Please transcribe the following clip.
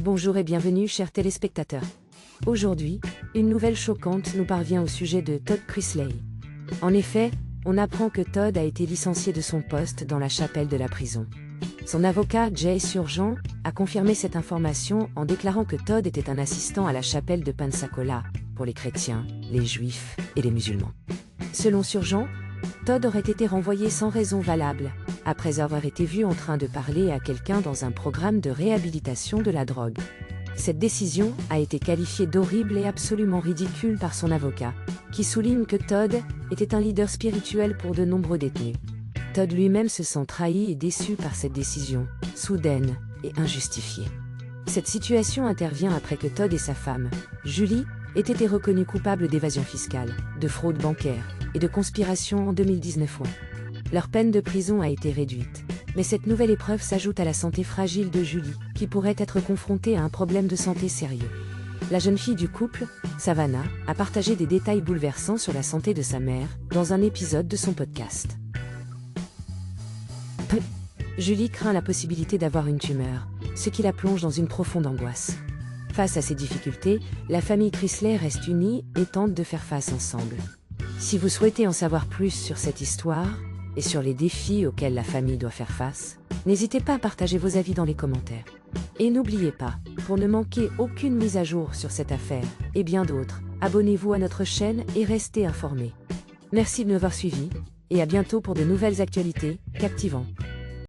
Bonjour et bienvenue chers téléspectateurs. Aujourd'hui, une nouvelle choquante nous parvient au sujet de Todd Chrisley. En effet, on apprend que Todd a été licencié de son poste dans la chapelle de la prison. Son avocat, Jay Surgeon, a confirmé cette information en déclarant que Todd était un assistant à la chapelle de Pensacola, pour les chrétiens, les juifs et les musulmans. Selon Surgeon, Todd aurait été renvoyé sans raison valable, après avoir été vu en train de parler à quelqu'un dans un programme de réhabilitation de la drogue. Cette décision a été qualifiée d'horrible et absolument ridicule par son avocat, qui souligne que Todd était un leader spirituel pour de nombreux détenus. Todd lui-même se sent trahi et déçu par cette décision, soudaine et injustifiée. Cette situation intervient après que Todd et sa femme, Julie, aient été reconnus coupables d'évasion fiscale, de fraude bancaire et de conspiration en 2019. Leur peine de prison a été réduite, mais cette nouvelle épreuve s'ajoute à la santé fragile de Julie, qui pourrait être confrontée à un problème de santé sérieux. La jeune fille du couple, Savannah, a partagé des détails bouleversants sur la santé de sa mère dans un épisode de son podcast. Julie craint la possibilité d'avoir une tumeur, ce qui la plonge dans une profonde angoisse. Face à ces difficultés, la famille Chrisley reste unie et tente de faire face ensemble. Si vous souhaitez en savoir plus sur cette histoire, et sur les défis auxquels la famille doit faire face, n'hésitez pas à partager vos avis dans les commentaires. Et n'oubliez pas, pour ne manquer aucune mise à jour sur cette affaire, et bien d'autres, abonnez-vous à notre chaîne et restez informés. Merci de nous avoir suivis, et à bientôt pour de nouvelles actualités captivantes.